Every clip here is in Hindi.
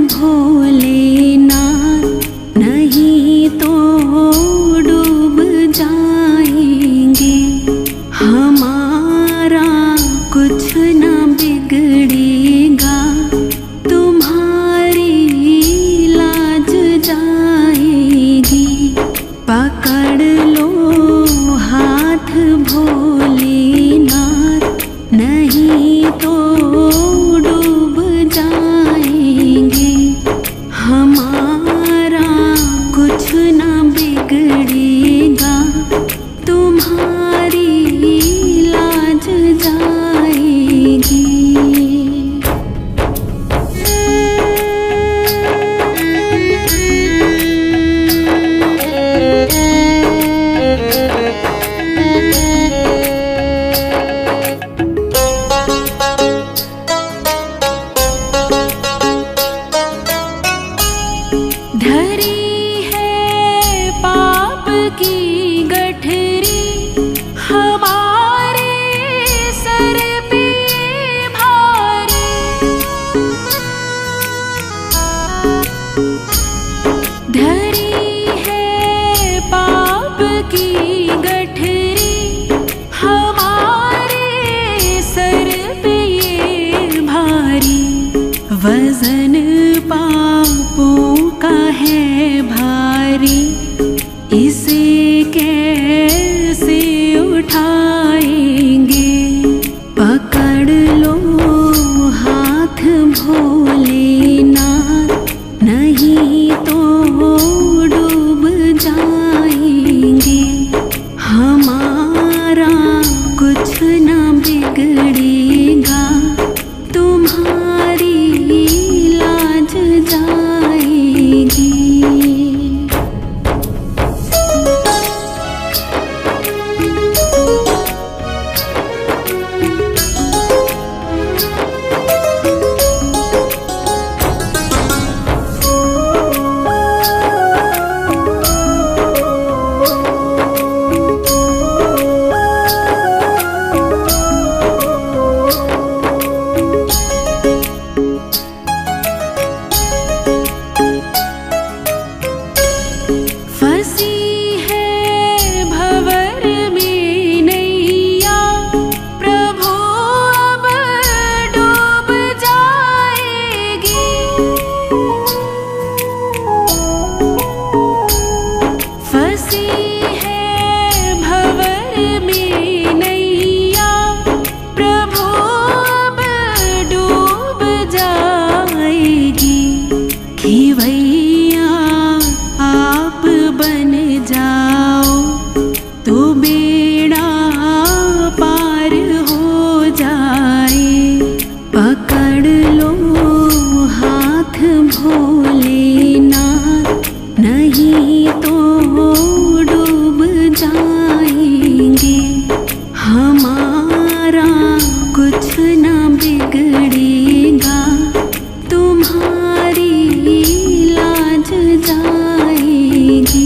भोलेनाथ, नहीं तो डूब जाएंगे। हमारा कुछ न बिगड़ेगा, तुम्हारी लाज जाएगी। पकड़ लो हाथ भोलेनाथ, नहीं तो डूब जाएंगे। हमारा कुछ न बिगड़ेगा, तुम्हारी लाज जाएगी। धरी है पाप की गठरी, हमारे सर पे भारी। धरी है पाप की गठरी, हमारे सर पे ये भारी। वजन पापों का है भारी, इसे कैसे उठाएंगे। पकड़ लो हाथ भोलेनाथ, नहीं तो डूब जाएंगे। हमारा कुछ न बिगड़ेगा, तुम्हारी लाज जाएगी। फंसी है भंवर में नैया, प्रभु अब डूब जाएगी। फंसी है भंवर में नैया, प्रभु अब डूब जाएगी। खिवैया आप बन जाओ तो बेड़ा पार हो जाए। पकड़ लो हाथ भोलेनाथ, नहीं तो डूब जाएंगे। हमारा कुछ न बिगड़ेगा, तुम्हारी लाज जाएगी।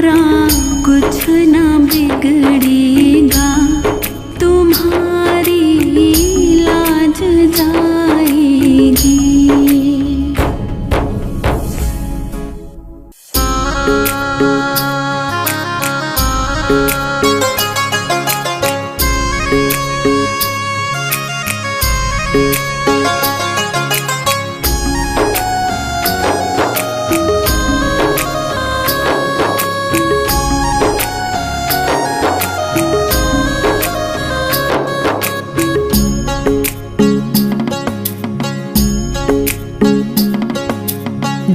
मोरा कुछ ना बिगड़ेगा, तुम्हारी लाज जाएगी।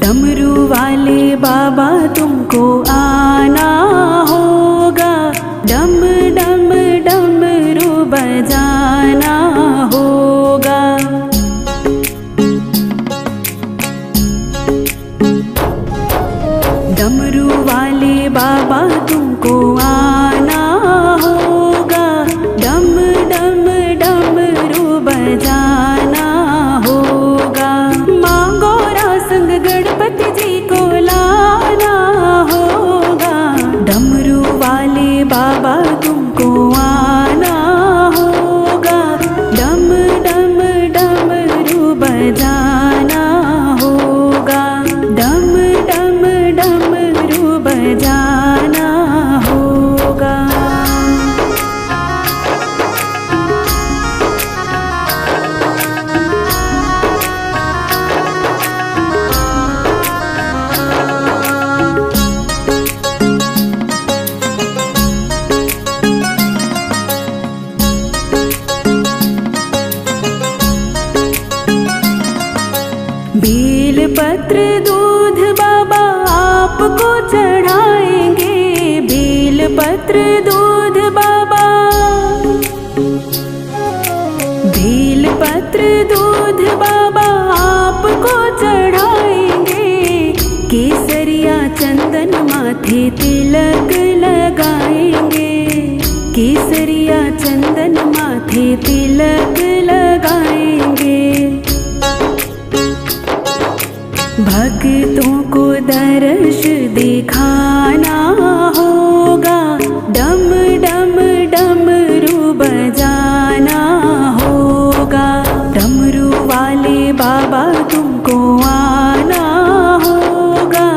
डमरू वाले बाबा तुमको आना होगा, डम डम डमरू बजाना होगा। डमरू वाले बाबा तुमको आना होगा, डम डम डमरू बजाना होगा। मांगो संग गणपति जी को लाना होगा, डमरू वाले बाबा तुमको आना होगा, डम डम डमरू बजाना होगा, डम डम डमरू बजाना होगा। बेल पत्र दूध बाबा आपको चढ़ाएंगे, बेल पत्र दूध बाबा, बेल पत्र दूध बाबा आपको चढ़ाएंगे। केसरिया चंदन माथे तिलक लगाएंगे, केसरिया चंदन माथे तिलक लगाएंगे। भक्तों को दर्श दिखाना होगा, डम डम डमरू बजाना होगा। डमरू वाले बाबा तुमको आना होगा,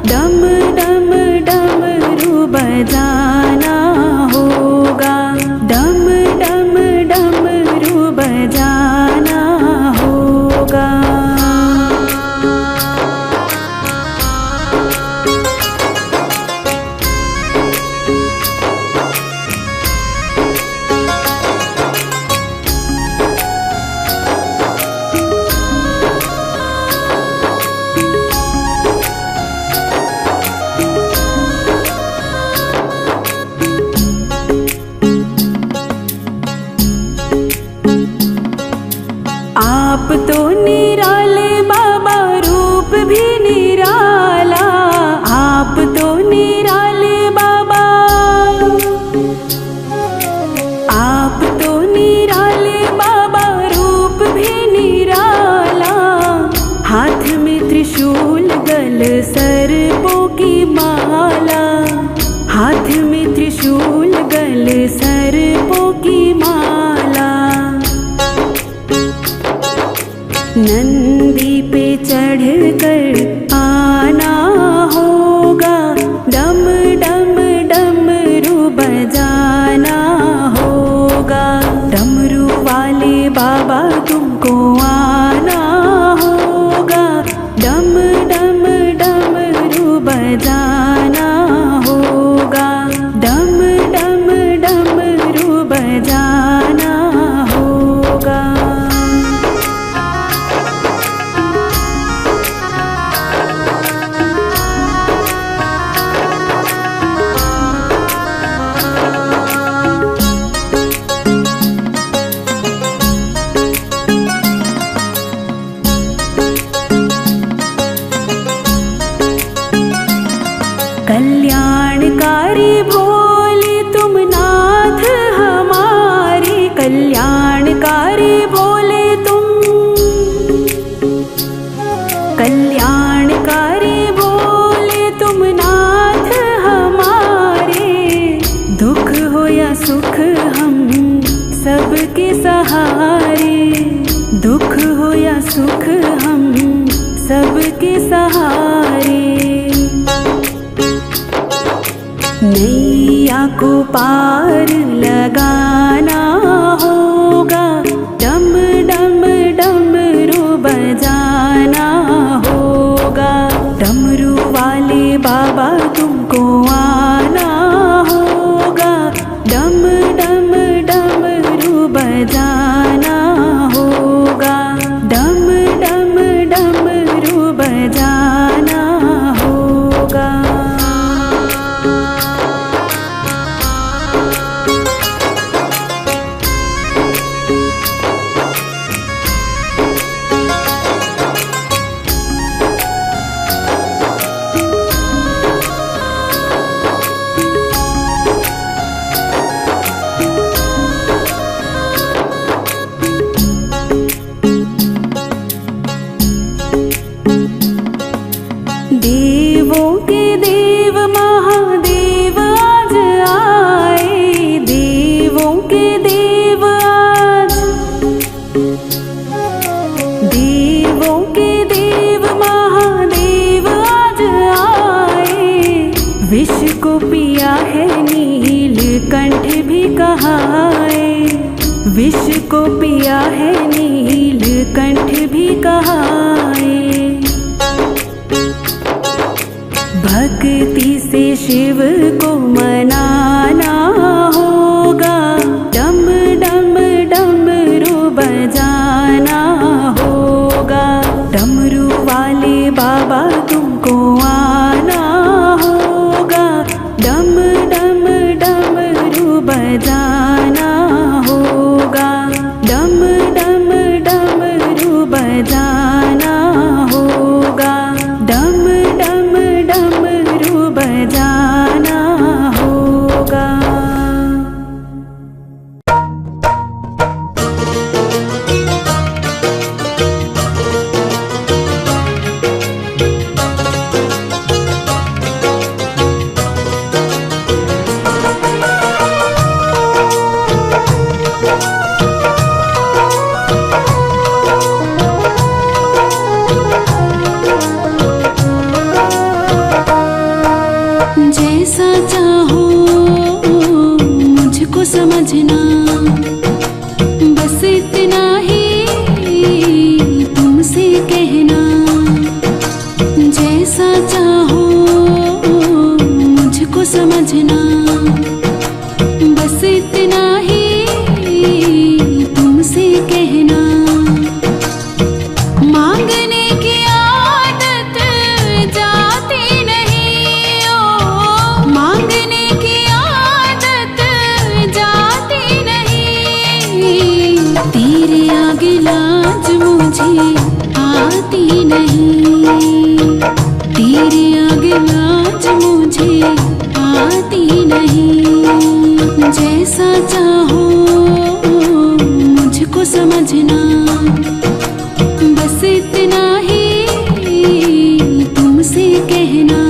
डम डम डमरू बजाना होगा, डम डम डमरू बजाना होगा। नैया को पार लगाना होगा, डम डम डमरू बजाना होगा। डमरू वाले बाबा तुमको आना होगा, डम डम डमरू बजाना होगा, डम डम डमरू बजाना होगा। देवों के देव महादेव आज आए, देवों के देव आज, देवों के देव महादेव आज आए। विष को पिया है नीलकंठ भी कहाए, विष को पिया है नीलकंठ भी कहाए। भक्ति से शिव को मनाना होगा, डम डम डमरू बजाना होगा। डमरू वाले बाबा तुमको आना होगा, डम डम डमरू बजाना होगा, डम डम डमरू बजाना होगा, डम डम डमरू बजाना होगा। जैसा चाहो मुझको समझना, बस इतना ही तुमसे कहना। जैसा चाहो मुझको समझना, बस इतना ही तुमसे कहना। मांगने की आदत जाती नहीं, ओ मांगने की आदत जाती नहीं। तेरे आगे लाज मुझे आती नहीं, तेरे आगे लाज मुझे आती नहीं। जैसा चाहो मुझको समझना, बस इतना ही तुमसे कहना।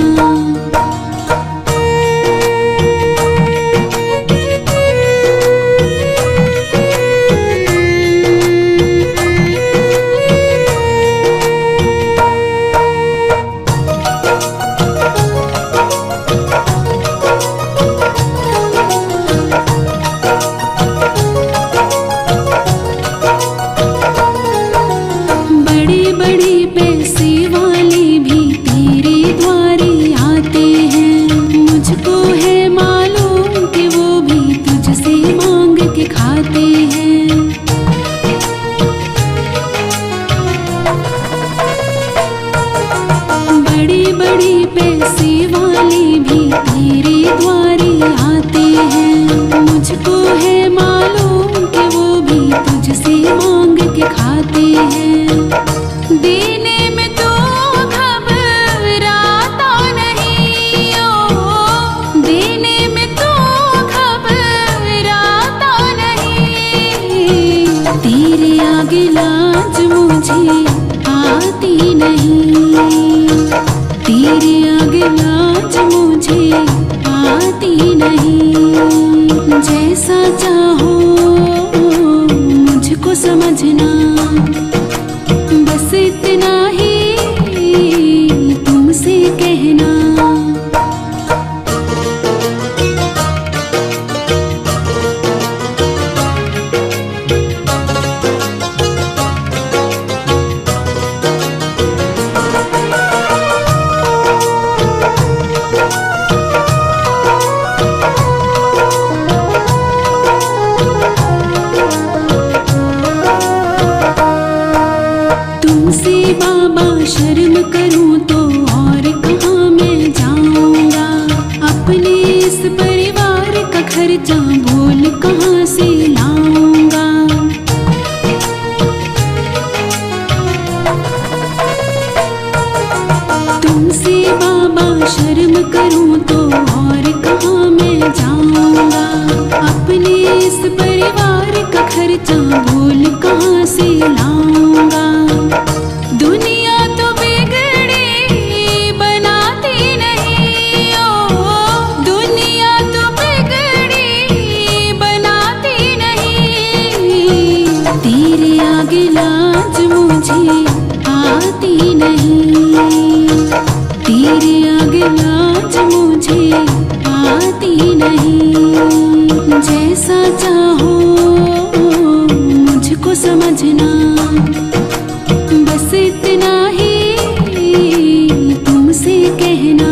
बड़े बड़े पैसे वाले भी तेरे द्वारे आते हैं, मुझको है मालूम कि वो भी तुझसे मांग के खाते हैं। बड़े बड़े पैसे वाले भी तेरे द्वारे आते हैं, मुझको है मालूम कि वो भी तुझसे मांग के खाते हैं। देने में तो घबराता नहीं, ओ देने में तो घबराता नहीं। तेरे आगे लाज मुझे आती नहीं, तेरे आगे लाज मुझे आती नहीं। जैसा चाहो मुझको समझना, बस इतना ही तुमसे कहना। शर्म करूं तो और कहाँ मैं जाऊंगा। अपने इस परिवार का खर्चा भूल कहाँ से लाऊंगा। तुमसे बाबा शर्म करूं तो और कहाँ मैं जाऊंगा। अपने इस परिवार का खर्चा भूल कहाँ से लाऊंगा। दुनिया तो बिगड़ी बनाती नहीं, ओ दुनिया तो बिगड़ी बनाती नहीं। तेरे आगे लाज मुझे आती नहीं, तेरे आगे लाज मुझे आती नहीं। जैसा चाहो मुझको समझना, बस इतना ही तुमसे कहना।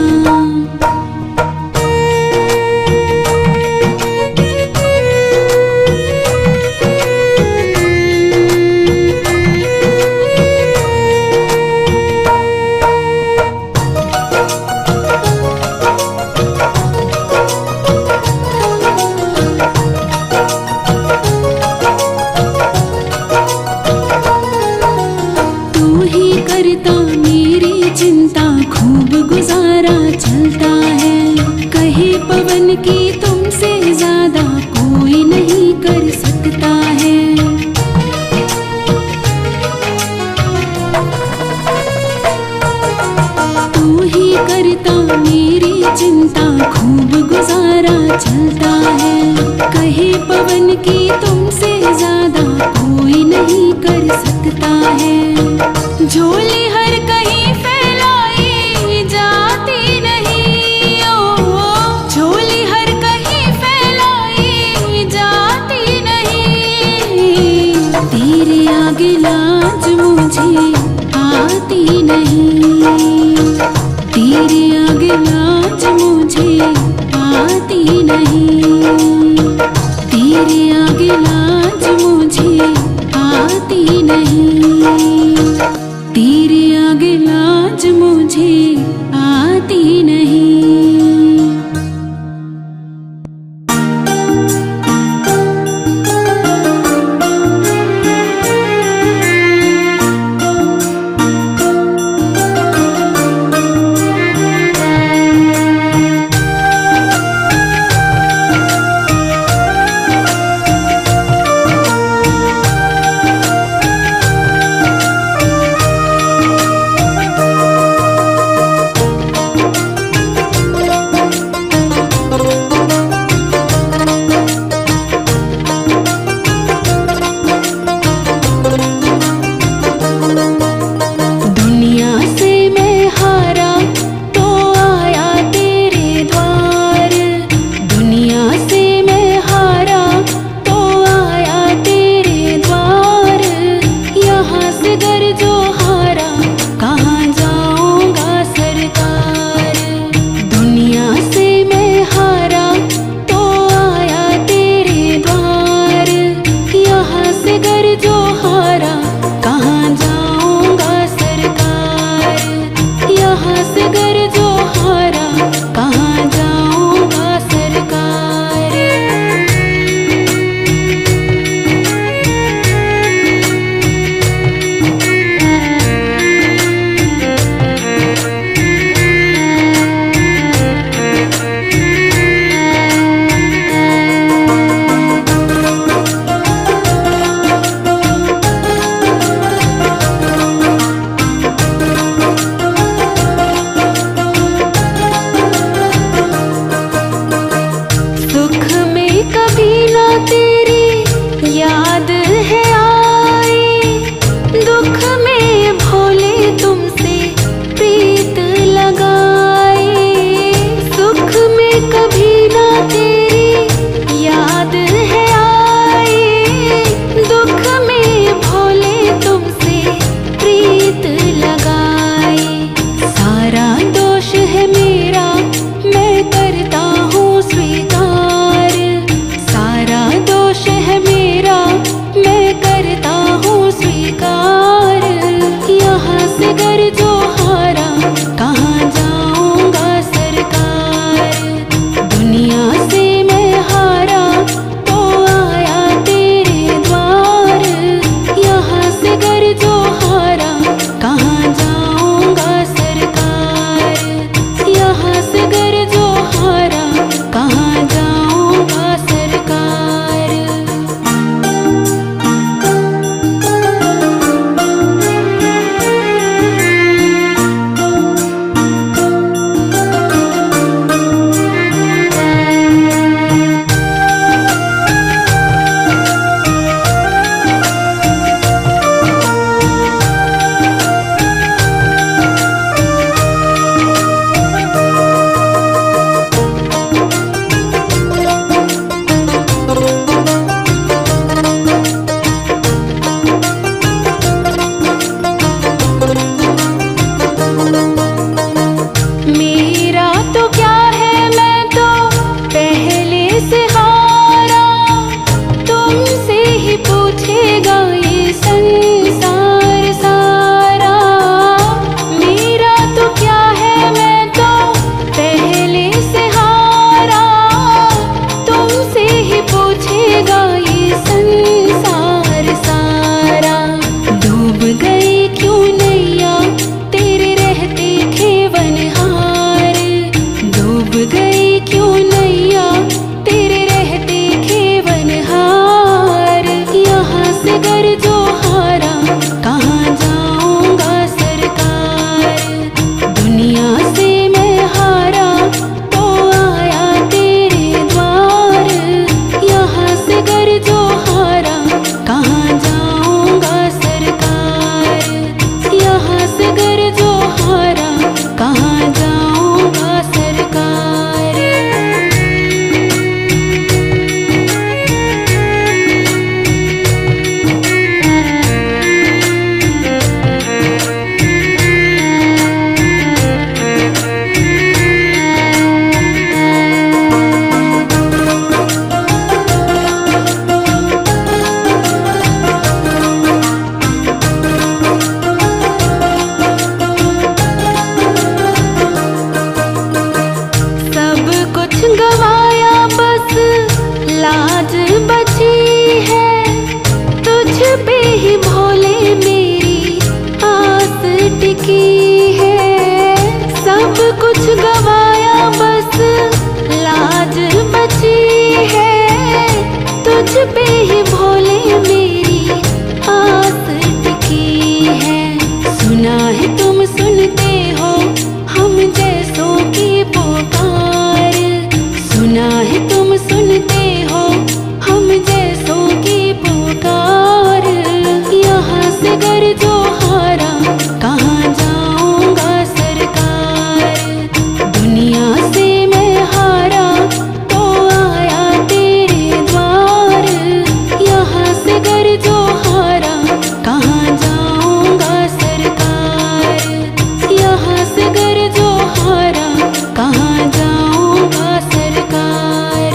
करता मेरी चिंता, खूब गुजारा चलता है। कहे पवन की तुमसे ज्यादा कोई नहीं कर सकता है। तू ही करता मेरी चिंता, खूब गुजारा चलता है। कहे पवन की तुमसे ज्यादा कोई नहीं कर सकता है। झोली हर कहीं फैलाई जाती नहीं, ओ झोली हर कहीं फैलाई जाती नहीं। तेरे आगे लाज मुझे आती नहीं, तेरे आगे लाज मुझे आती नहीं। तेरे आगे लाज मुझे आती नहीं, तेरे आगे लाज मुझे आती नहीं। चली क्यों नैया तेरे रहते खेवनहार। यहाँ से गर जो हारा कहाँ जाऊंगा सरकार। दुनिया से मैं हारा तो आया तेरे द्वार। यहाँ से गर जो हारा कहाँ जाऊंगा सरकार। यहाँ से गर जो हारा कहाँ जाऊंगा सरकार। सब कुछ गवाया बस लाज बची है। तुझ पे ही भोले मेरी आस टिकी है। सब कुछ गवाया बस लाज बची है। तुझ पे ही भोले मेरी आस टिकी है। सुना है तुम सुनते हो हम जैसों की पुकार। सुना है तुम सुनते हो हम जैसों की पुकार। यहाँ से गर जो हारा कहाँ जाऊंगा सरकार। दुनिया से मैं हारा तो आया तेरे द्वार। यहाँ से गर जो हारा कहाँ जाऊंगा सरकार। यहाँ से गर जो हारा कहाँ जाऊंगा सरकार।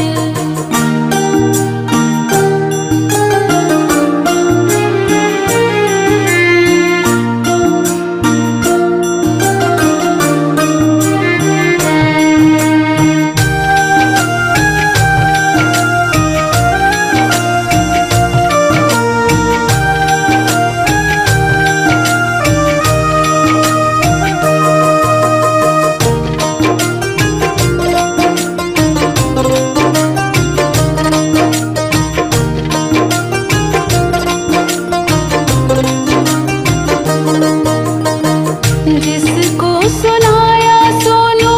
जिसको सुनाया सोनू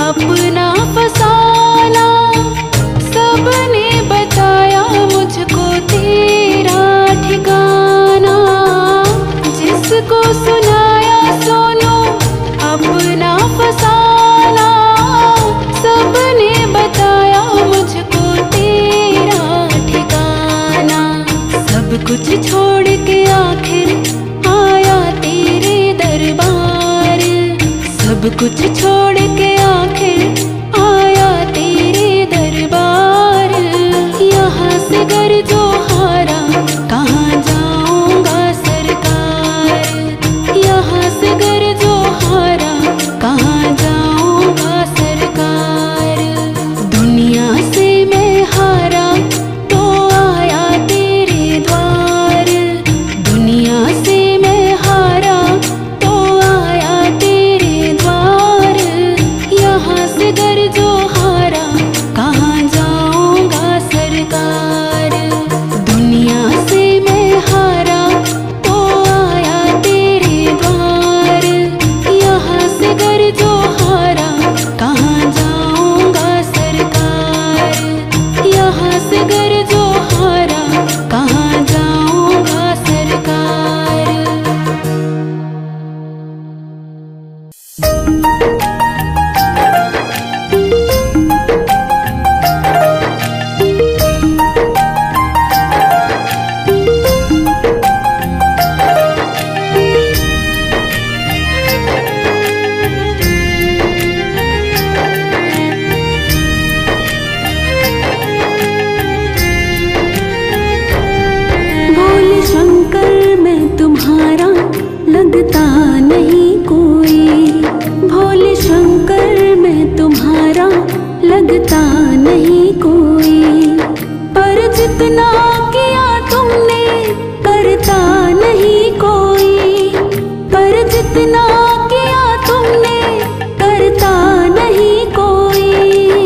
अपना फसाना। सबने बताया मुझको तेरा ठिकाना। जिसको सुनाया सोनू अपना फसाना। सबने बताया मुझको तेरा ठिकाना। सब कुछ छोड़ के आखिर आया तेरे दरबार। सब कुछ छोड़ के आखिर आया तेरे दरबार। यहाँ से गर जो हारा कहाँ जाऊंगा सरकार। यहाँ से गर जो हारा कहाँ जाऊंगा सरकार। दुनिया से मैं हारा तो आया तेरे द्वार। दुनिया से मैं हारा तो आया तेरे द्वार। यहाँ से गर जो हारा कहाँ जाऊंगा सरकार। दुनिया से मैं हारा तो आया तेरे द्वार। यहाँ से गर जो हारा कहाँ जाऊंगा सरकार। यहाँ से गर जो हारा कहाँ जाऊंगा सरकार। भोले शंकर मैं तुम्हारा लगता नहीं कोई। भोले शंकर मैं तुम्हारा लगता नहीं कोई। पर जितना किया तुमने करता नहीं कोई। पर जितना किया तुमने करता नहीं कोई।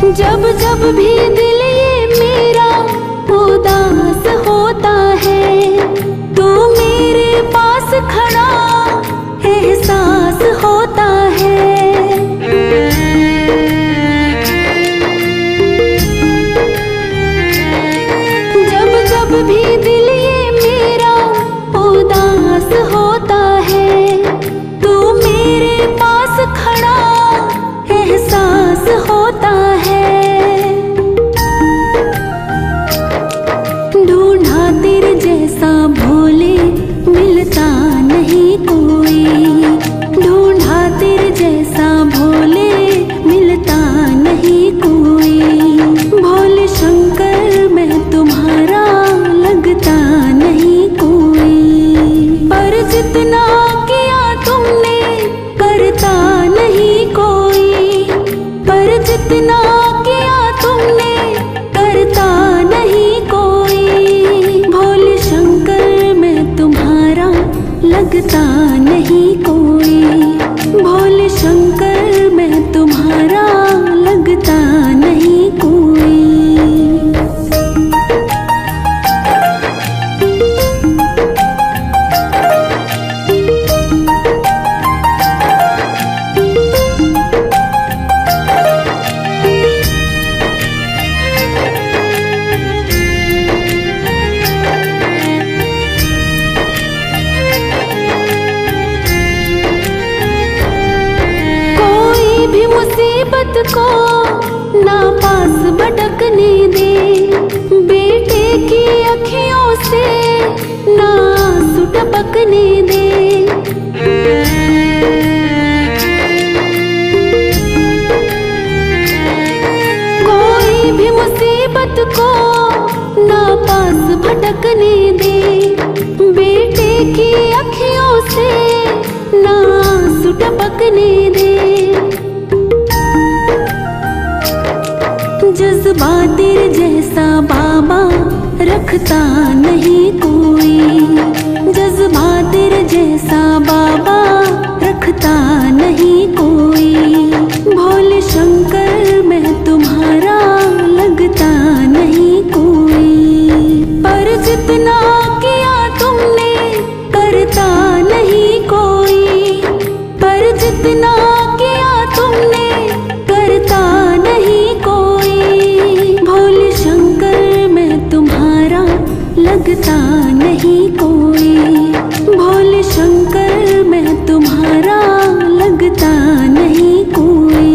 जब जब भी दिल ये मेरा उदास होता है, तो मेरे पास खड़ा एहसास होता है। जब जब भी दिल ये मेरा उदास होता है, तो मेरे पास खड़ा एहसास होता है। ढूंढा तेरे जैसा भोले मिलता नहीं कोई, ढूंढा तेरे जैसा भोले मिलता नहीं कोई। भोले शंकर मैं तुम्हारा लगता नहीं कोई, पर जितना किया तुमने करता नहीं कोई, पर जितना किया तुमने करता नहीं कोई। भोले शंकर मैं तुम्हारा लगता नहीं कोई, भोले शंकर मैं तुम्हारा लगता नहीं कोई। भी मुसीबत को ना पास भटकने दे, बेटे की अखियों से ना आंसू टपकने दे। कोई भी मुसीबत को ना पास भटकने दे, बेटे की अखियों से ना आंसू टपकने दे। जज्बा तेरे जैसा बाबा रखता नहीं कोई, जज्बा तेरे जैसा बाबा रखता नहीं कोई। भोले शंकर मैं तुम्हारा लगता नहीं कोई, पर जितना किया तुमने करता नहीं कोई, पर जितना किया तुमने करता नहीं कोई। भोले शंकर मैं तुम्हारा लगता नहीं कोई, भोले शंकर मैं तुम्हारा लगता नहीं कोई।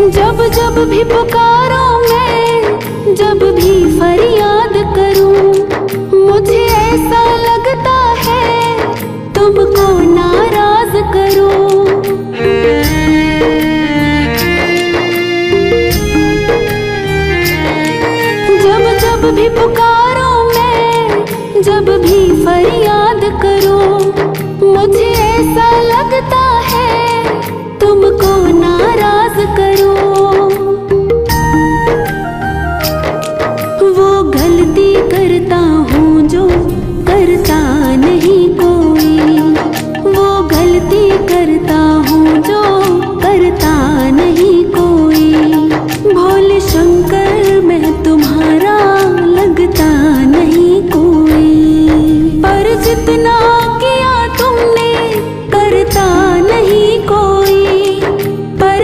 जब जब भी पुकारो मैं, जब भी फरियाद करूं, मुझे ऐसा लगता है तुमको नाराज करूं। जब जब भी पुकारो मैं, जब भी फरियाद करूं, मुझे ऐसा लगता है तुमको नाराज करूं। वो गलती करता हूँ जो करता नहीं कोई, वो गलती करता हूँ जो करता नहीं कोई। भोले शंकर मैं तुम्हारा लगता नहीं कोई, पर जितना किया तुमने करता नहीं कोई, पर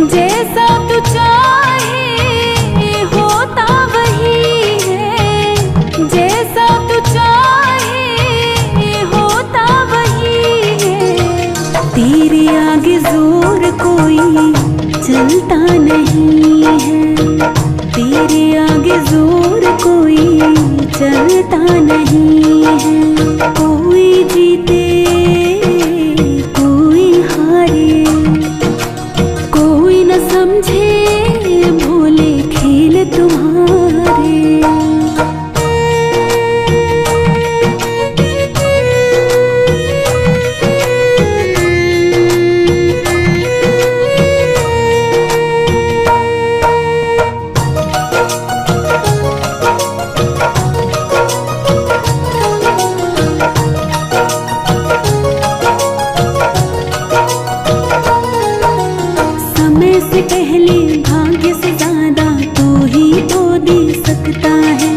जैसा तू चाहे होता वही है, जैसा तू चाहे होता वही है। तेरे आगे जोर कोई चलता नहीं है, तेरे आगे जोर कोई चलता नहीं है। कोई जीते कोई हारे, कोई न समझे भोले खेल तुम्हारे। समय से पहले भाग्य से ज्यादा तू ही तो दे सकता है।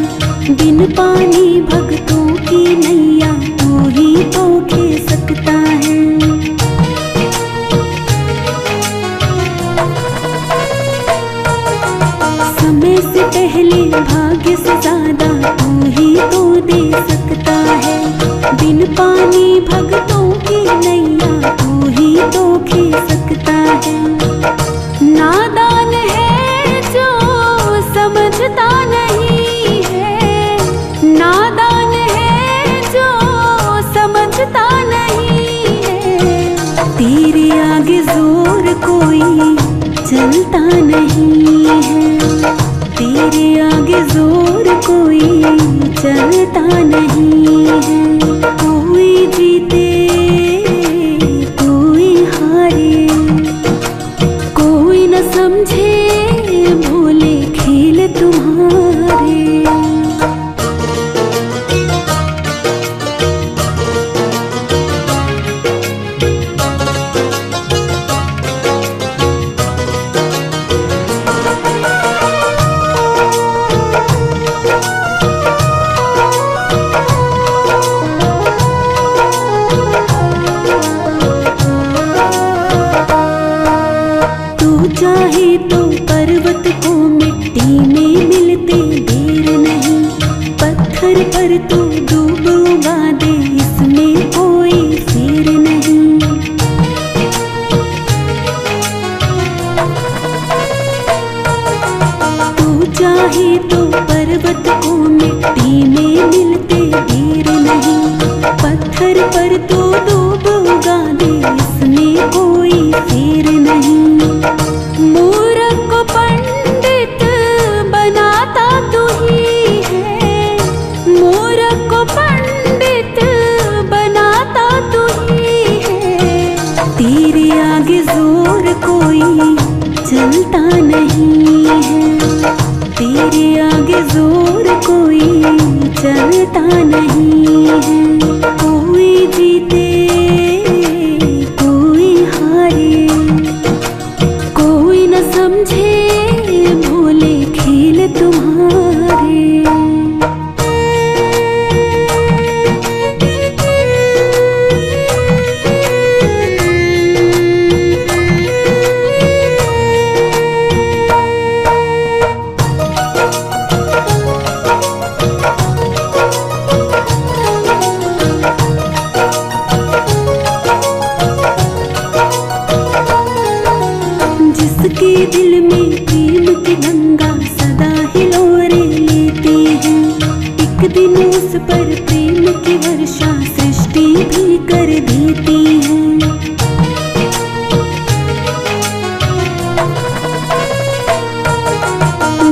बिन पानी भक्तों की नैया तू ही तो खे सकता है। समय से पहले भाग्य से ज्यादा तू ही तो दे सकता है। बिन पानी भक्तों की नैया तू ही तो खे सकता है। नादान है जो समझता नहीं है, नादान है जो समझता नहीं है। तेरे आगे जोर कोई चलता नहीं है, तेरे आगे जोर कोई चलता नहीं है। कोई जीते कोई हारे, कोई न समझे भोले खेल तुम्हारे। चाहे तो पर्वत को मिट्टी में मिलते देर नहीं, पत्थर पर तो डूब उगा दे इसमें कोई फेर नहीं। तू चाहे तो पर्वत को मिट्टी में मिलते देर नहीं, पत्थर पर तो डूब उगा दे इसमें कोई फेर नहीं। मूर्ख को पंडित बनाता तू ही है, मूर्ख को पंडित बनाता तू ही है। तेरे आगे जोर कोई चलता नहीं है, तेरे आगे जोर कोई चलता नहीं है। कोई जीते कोई हारे, कोई न समझे भोले खेल तुम्हारे। जिसके दिल में प्रेम की गंगा सदा हिलोरे लेती है, एक दिन उस पर प्रेम की वर्षा सृष्टि भी कर देती है।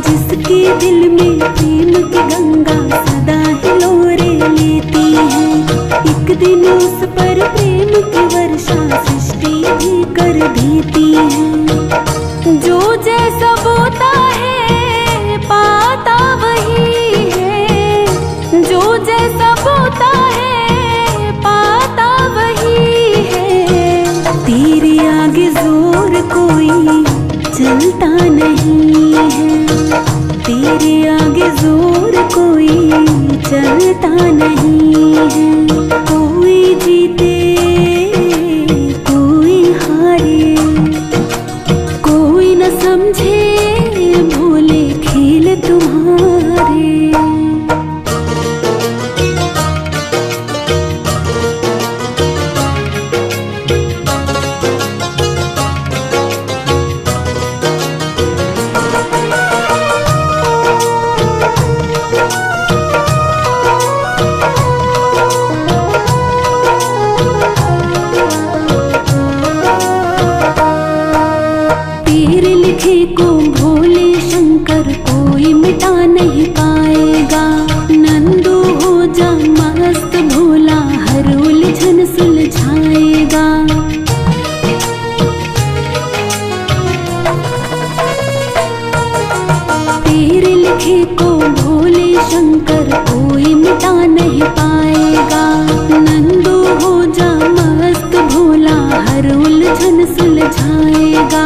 जिसके दिल में प्रेम की गंगा सदा हिलोरे लेती है, एक दिन उस पर प्रेम की वर्षा सृष्टि भी कर देती है। जो जैसा बोता है पाता वही है, जो जैसा बोता है पाता वही है। तेरे आगे जोर कोई चलता नहीं है, तेरे आगे जोर कोई चलता नहीं है। कोई जीते कोई हारे, कोई न समझे भोले खेल तुम्हारे। लिखे को भोले शंकर कोई मिटा नहीं पाएगा। नंदू हो जा मस्त भोला हर उलझन सुलझाएगा। तेरे लिखे को भोले शंकर कोई मिटा नहीं पाएगा। नंदू हो जा मस्त भोला हर उलझन सुलझाएगा।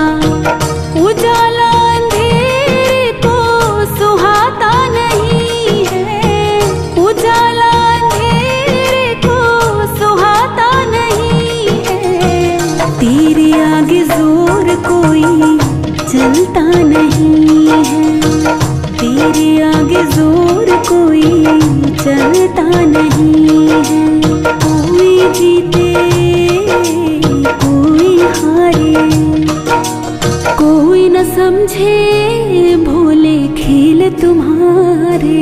उजाला अंधेरे को सुहाता नहीं है। उजाला अंधेरे को सुहाता नहीं है। तेरे आगे जोर कोई चलता नहीं है। तेरे आगे जोर कोई चलता नहीं है। कोई जीते कोई हारे, कोई न समझे भोले खेल तुम्हारे।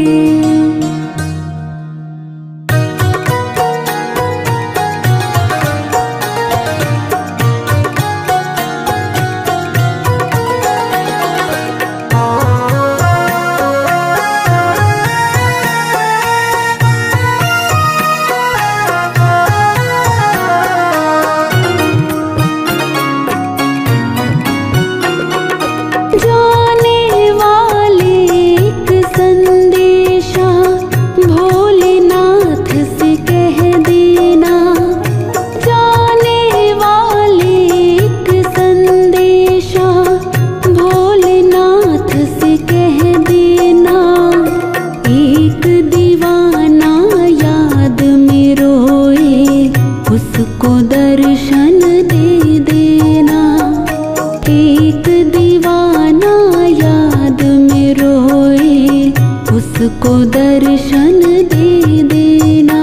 उसको दर्शन दे देना। एक दीवाना याद में रोए उसको दर्शन दे देना।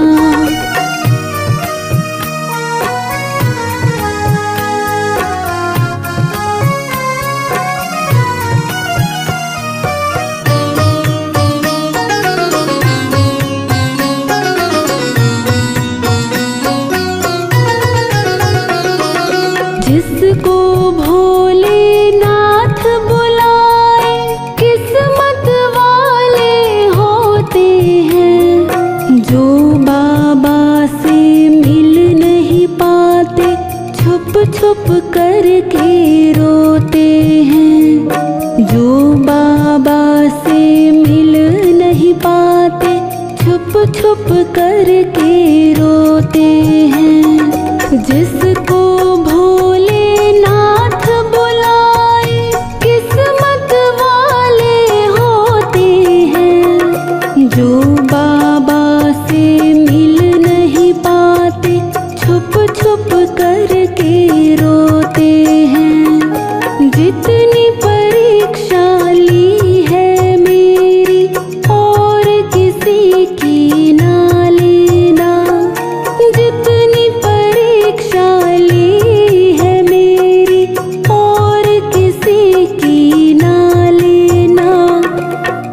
जिसको भोलेनाथ बुलाए किस्मत वाले होते हैं। जो बाबा से मिल नहीं पाते छुप छुप करके रोते हैं। जो बाबा से मिल नहीं पाते छुप छुप करके रोते हैं। जिसको भोलेनाथ बुलाए किस्मत वाले होते हैं। जो बाबा से मिल नहीं पाते छुप छुप करके रोते हैं। जितनी परीक्षा ली है मेरी और किसी की ना लेना। जितनी परीक्षा ली है मेरी और किसी की ना लेना।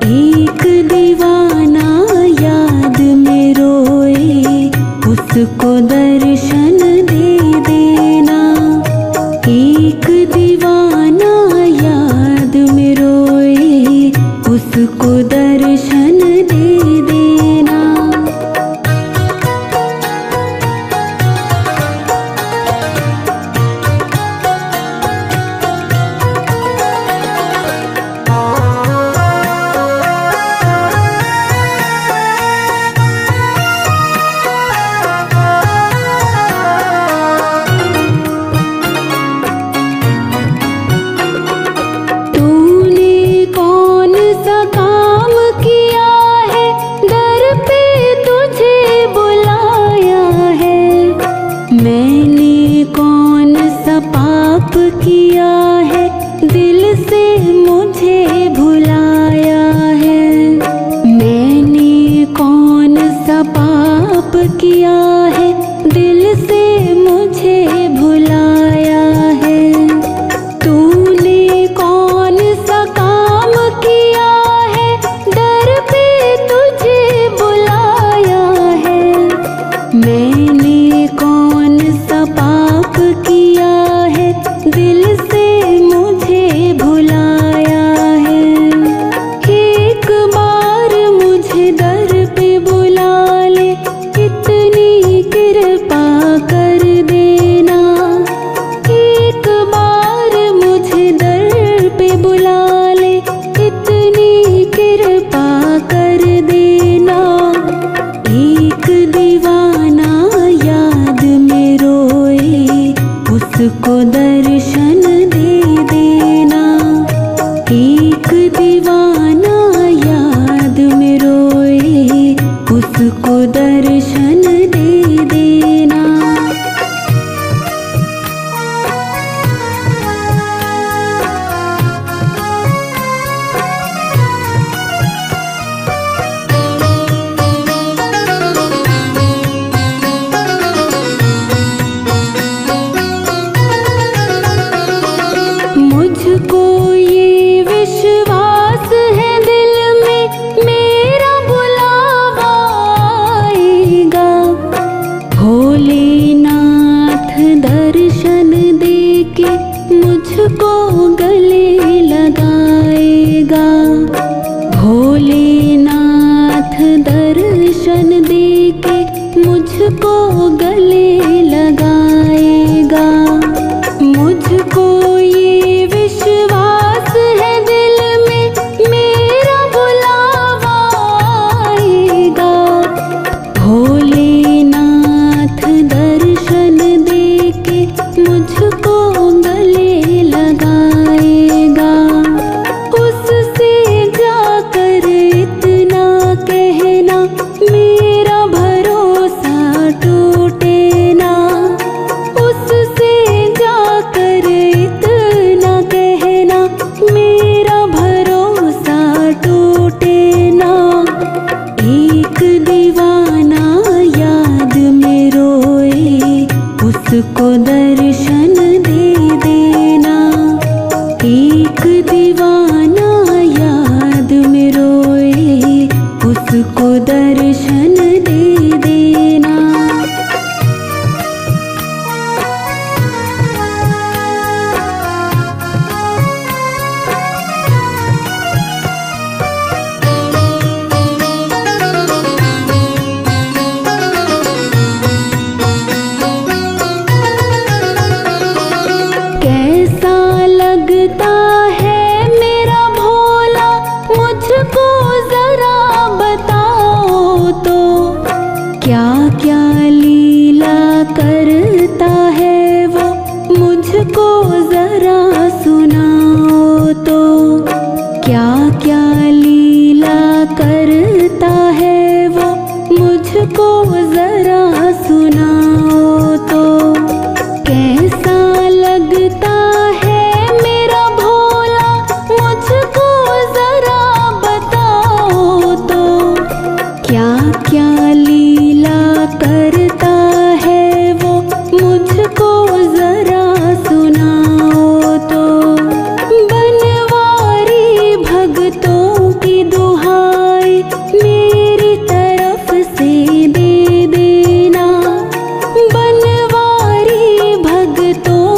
एक दीवाना याद में रोए उसको दर्शन दे देना। एक दीवाना याद में रोए उसको दर्शन दे देना। तूने कौन सा काम किया एक दीवाना याद में रोए, उसको दर्शन दे देना। मुझको ये विश्वास है दिल में, मेरा बुलावा आएगा। भोलेनाथ दर्शन देके मुझको गले लगाएगा। भोलेनाथ दर्शन देके मुझको गले लगाएगा। मुझको ये विश्वास है दिल में, मेरा बुलावा आएगा। भोलेनाथ दर्शन देके मुझको गले लगाएगा। उससे जाकर इतना कहना, मेरा भरोसा टूटे ना। उससे जाकर इतना कहना, मेरा भरोसा टूटे ना। एक दीवाना याद में रोए, उसको दर्शन दे देना। एक दीवाना याद में रोए, उसको दर्शन दे देना। कैसा लगता है मेरा भोला, मुझको जरा बताओ तो। क्या क्या लीला करता है वो, मुझको जरा सुनाओ तो। क्या क्या लीला करता है वो, मुझको जरा सुनाओ तो। कैसा लगता है मेरा भोला, मुझको जरा बताओ तो। क्या क्या लीला करता है वो, मुझको जरा सुनाओ तो। बनवारी भगतों की दुहाई मेरी तरफ से दे देना। बनवारी भगतों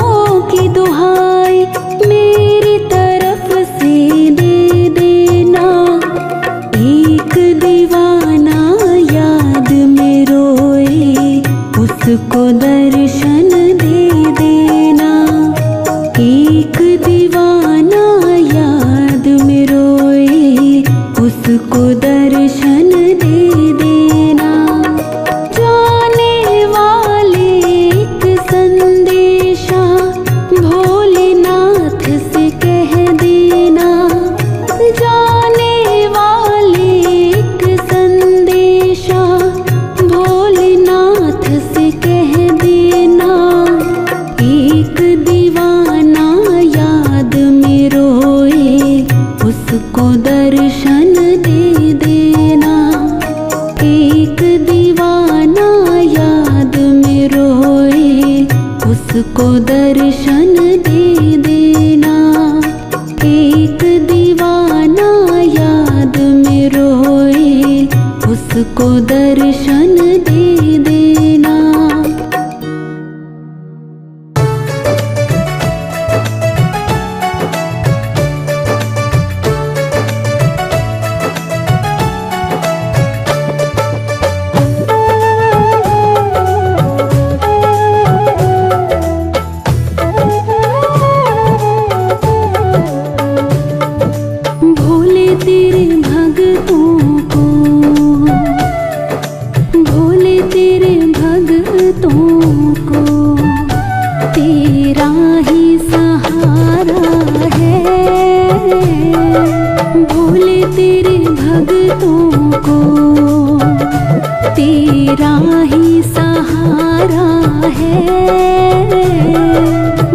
की दुहाई मेरी तरफ से दे देना। एक दीवाना याद में रोए, उसको दर्शन दे देना। एक दीवाना याद में रोए, उसको दर्शन दे देना। जाने वाले एक संदेशा भोलेनाथ से कह देना। जाने वाले एक संदेशा भोलेनाथ से कह देना। एक दीवाना याद में रोए, उसको दर्शन दे देना। एक दीवाना याद में रोए, उसको दर्शन दे देना। एक दीवाना याद में रोए, उसको दर्शन दे देना। भोले तेरे भगतों को, भोले तेरा ही सहारा है।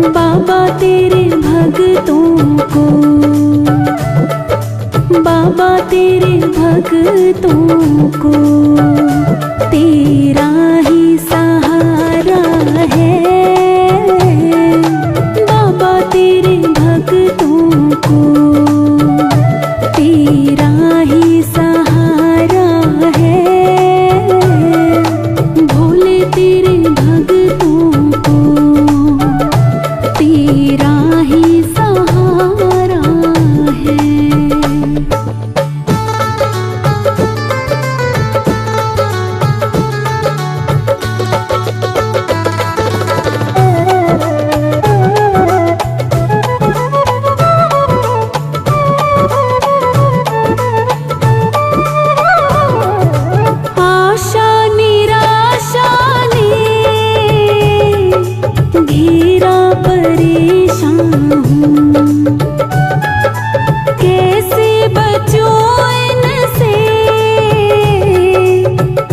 बाबा तेरे भक्तों को, बाबा तेरे भक्तों को तेरा ही सहारा है। बाबा तेरे भक्तों को तेरा ही सहारा है। भोले तेरे भक्तों को तेरा ही सहारा है। घेरा परेशान हूँ, कैसे बचूं इनसे,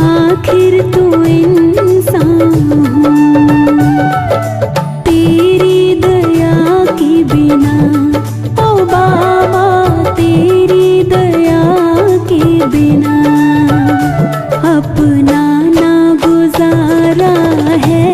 आखिर तो इंसान हूँ। तेरी दया के बिना ओ बाबा, तेरी दया के बिना अपना ना गुजारा है।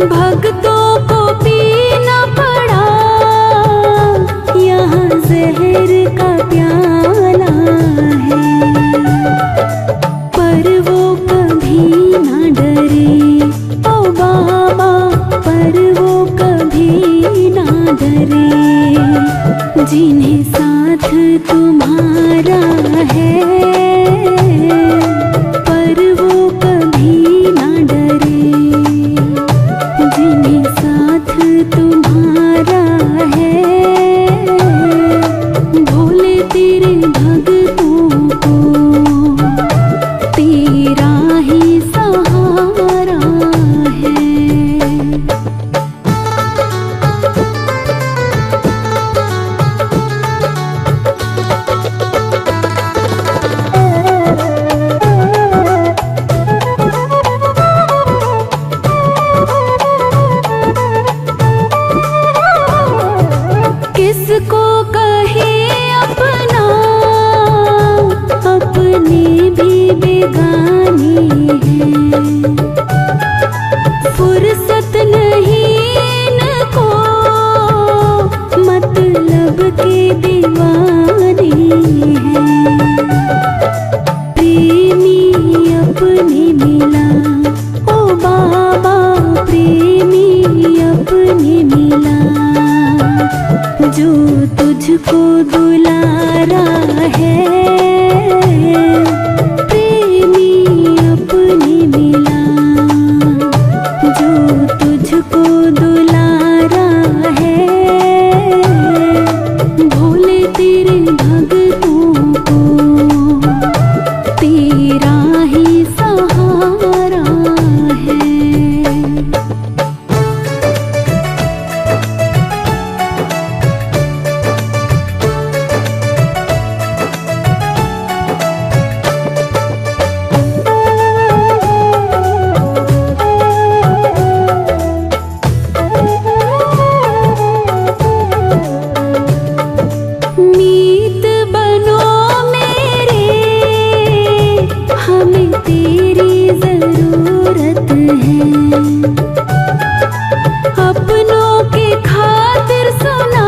भक्तों को पीना पड़ा यहाँ जहर का प्याला है, पर वो कभी ना डरे ओ बाबा, पर वो कभी ना डरे। जिन्हें साथ तुम्हारा है, पर वो कभी ना डरे। जिन्हें साथ तुम्हारा है, भोले तेरे भक्तों को तेरा ही सहारा है। किसको कहे अपना, अपने भी बेगानी है। फुर्सत नहीं इनको, मतलब के दीवाने हैं। प्रेमी अपने मिला ओ बाबा, प्रेमी अपने मिला, जो तुझको दुलारा है। प्रेमी अपने मिला, जो तुझको दुलारा है। भोले तेरे भक्तों को तेरा ही सहारा है। मीत बनो मेरे, हमें तेरी जरूरत है। अपनों के खातिर सुना,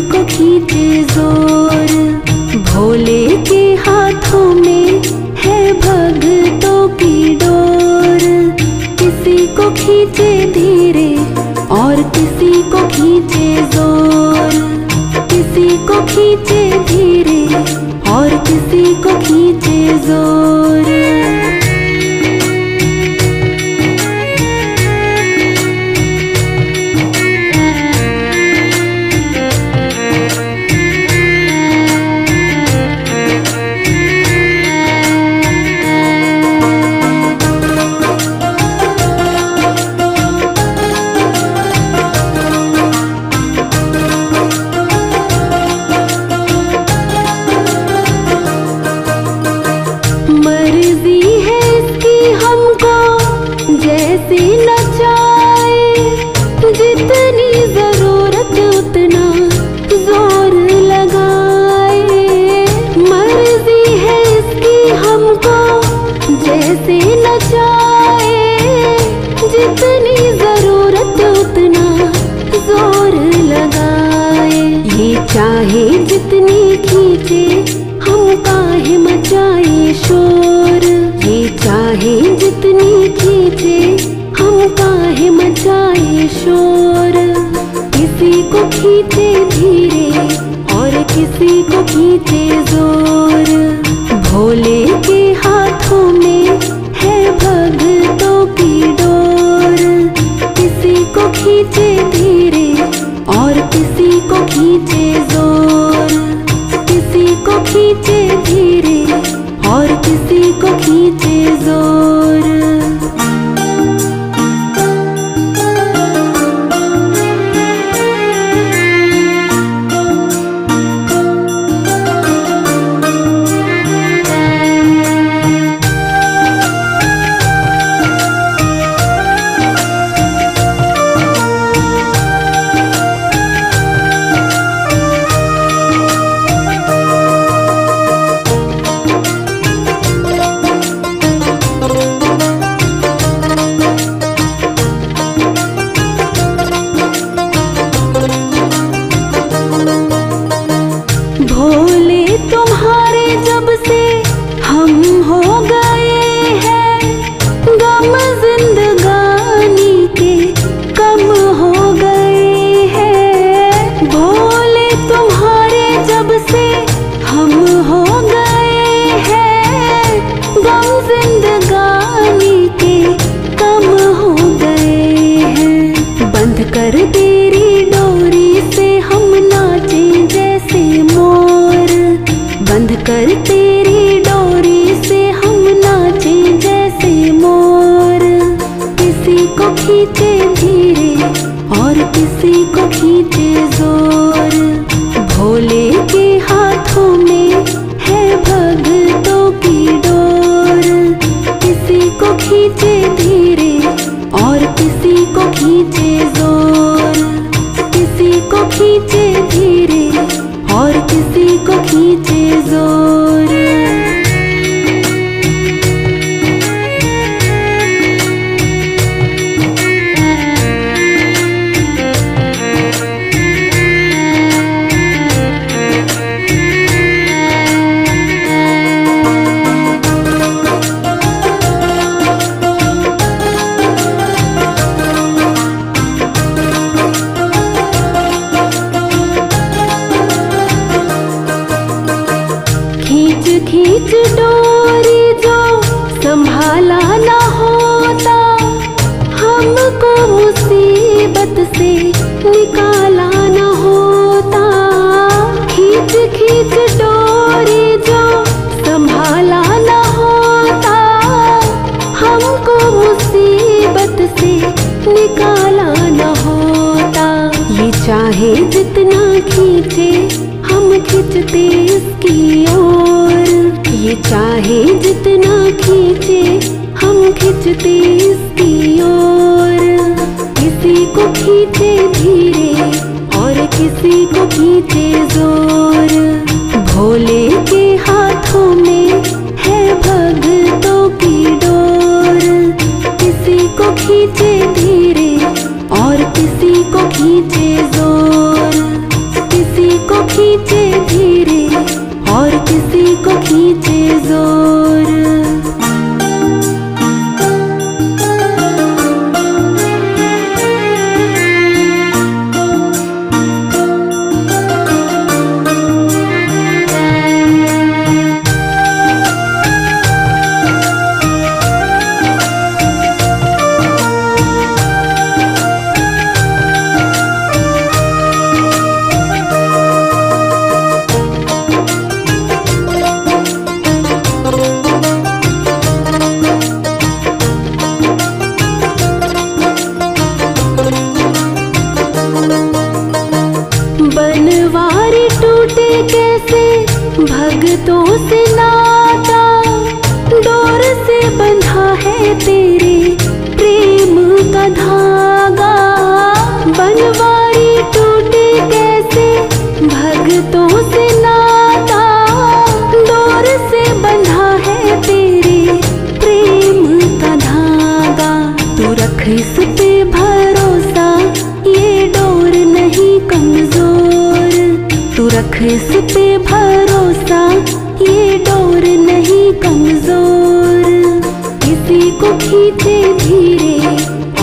को खींचे जोर। भोले के हाथों में है भक्तों की डोर। किसी को खींचे धीरे और किसी को खींचे जोर। किसी को खींचे धीरे और किसी को खींचे जोर। मर्जी है इसकी हमको जैसे नचाए, जितनी जरूरत उतना जोर लगाए। मर्जी है इसकी हमको जैसे नचाए, जितनी जरूरत उतना जोर लगाए। ये चाहे जितनी खींचे हम काहे मचाए शोर। ये चाहे जितनी खींचे हम काहे मचाए शोर। किसी को खींचे धीरे और किसी को खींचे जोर। भोले के हाथों में है भक्तों की डोर। किसी को खींचे धीरे और किसी को खींचे जोर। किसी को खींचे धीरे और किसी को खींचे जोर। भोले तुम्हारे जब से हम हो गए हैं, गम जिंदगानी के कम हो गए हैं। भोले तुम्हारे जब से हम हो गए हैं, गम जिंदगानी के कम हो गए हैं। बंद कर तेरी डोरी से हम नाचे जैसे मोर। बंद कर तेरी डोरी से हम नाचे जैसे मोर। किसी को खींचे धीरे और किसी को खींचे जोर। भोले के हाथों में है भक्तों की डोर। किसी को खींचे धीरे और किसी को खींचे जोर। किसी को खींचे धीरे और किसी को खींचे जोर। खींच डोरी जो संभाला ना होता, हमको मुसीबत से निकाला ना होता। खींच खींच डोरी जो संभाला ना होता, हमको मुसीबत से निकाला ना होता। ये चाहे जितना खींचे हम खींचते इसकी ओर। ये चाहे जितना खींचे हम खींचते इसकी ओर। किसी को खींचे धीरे और किसी को खींचे जोर। भोले के हाथों में है भक्तों की डोर। किसी को खींचे धीरे और किसी को खींचे जोर। किसी खींचे धीरे और किसी को खींचे जोर। बनवारी टूटे कैसे भक्तों से नाता, डोर से बंधा है तेरे प्रेम का धागा। बनवारी टूटे कैसे भक्तों से नाता, डोर से बंधा है तेरे प्रेम का धागा। तू रख इस पे भरोसा, ये डोर नहीं कमजोर। तू रख इस पे भरोसा, ये डोर नहीं कमजोर। किसी को खींचे धीरे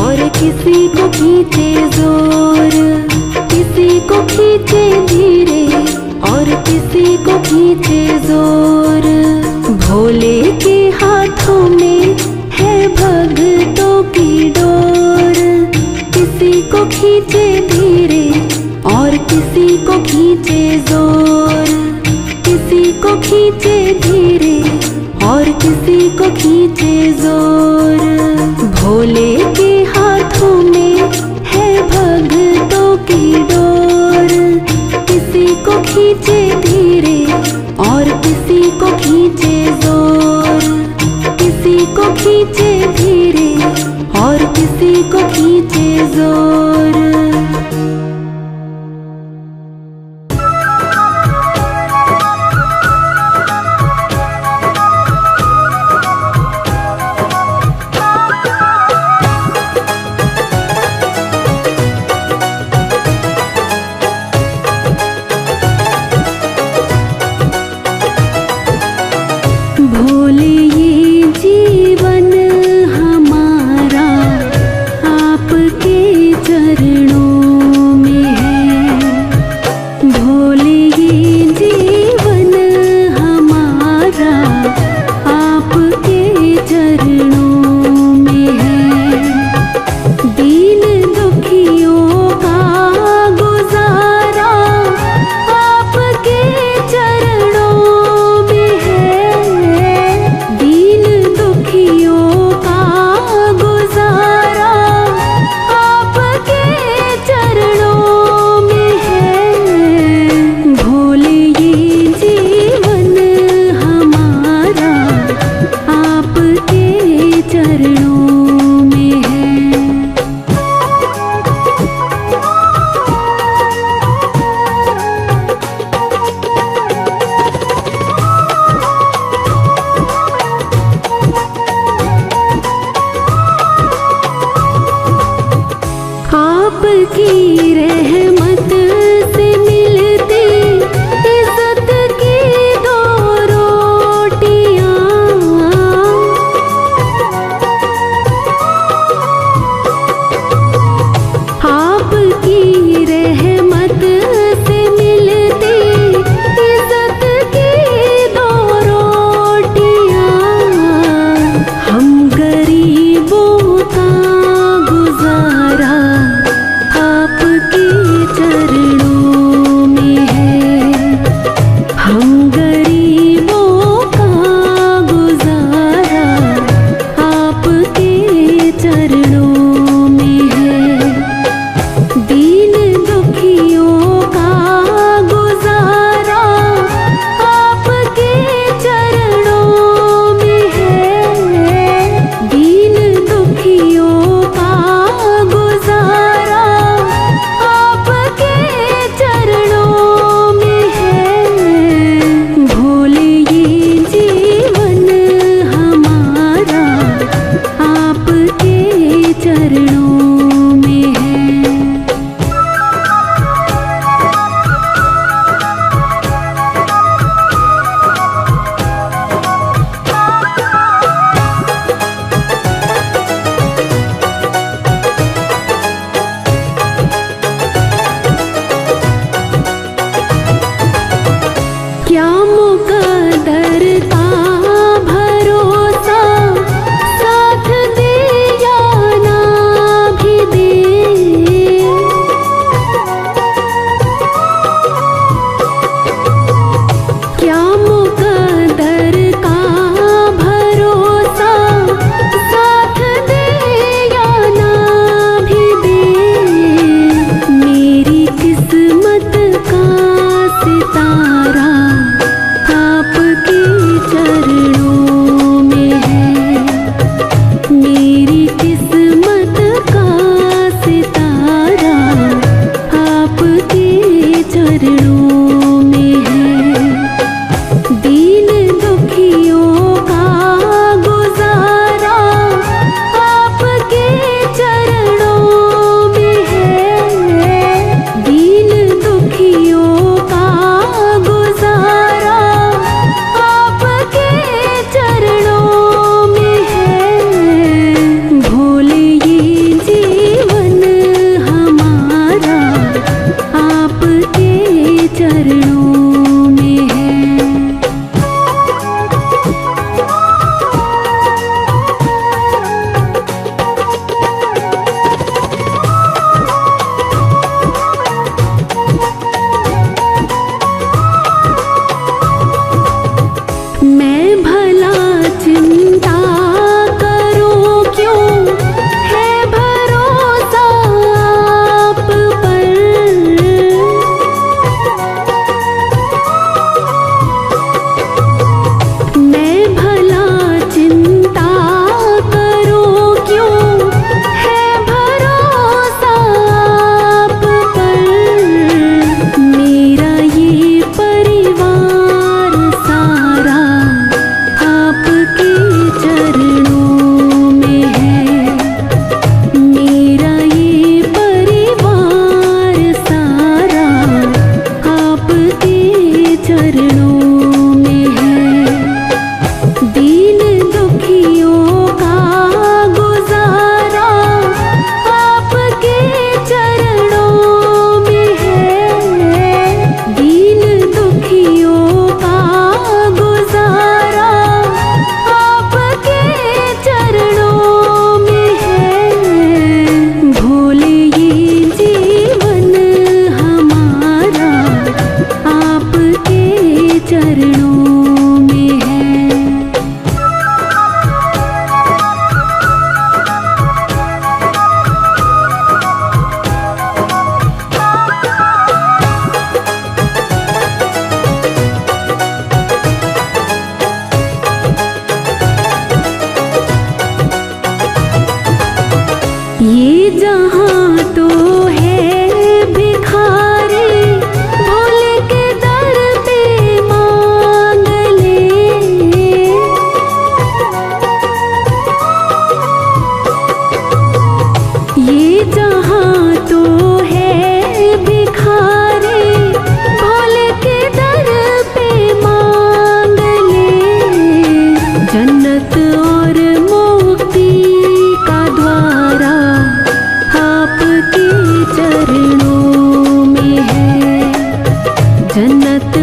और किसी को खींचे जोर। किसी को खींचे धीरे और किसी को खींचे जोर। भोले के हाथों में है भक्तों की डोर। किसी को खींचे धीरे और किसी को खींचे जोर। किसी को खींचे धीरे और किसी को खींचे जोर। भोले के हाथों में है भक्तों की डोर। किसी को खींचे धीरे और किसी को खींचे जोर। किसी को खींचे धीरे और किसी को खींचे जोर। भोले ये जीवन हमारा आपके चरणों में है। भोले ये जीवन हमारा आपके चरणों में है। दीन दुखियों का गुजारा आपके चरणों में है। चरणों में है। मैं भला चिंता करूं क्यों, है भरोसा आप पर। मैं भला चिंता करूं क्यों, है भरोसा आप पर। मेरा ये परिवार सारा आपके चरणों में है। मेरा ये परिवार सारा आपके चरणों में है। दीन दुखियों का गुजारा आपके चरणों में है। दीन दुखियों का गुजारा आपके चरणों में है। भोले ये जीवन हमारा आपके चरणों में है। ये जहाँ तो है भिखारी, भोले के दर पे मांग ले। ये जहाँ तो है भिखारी, भोले के दर पे मांग ले। जन्नत और मुक्ति का द्वारा आपके चरणों में है। जन्नत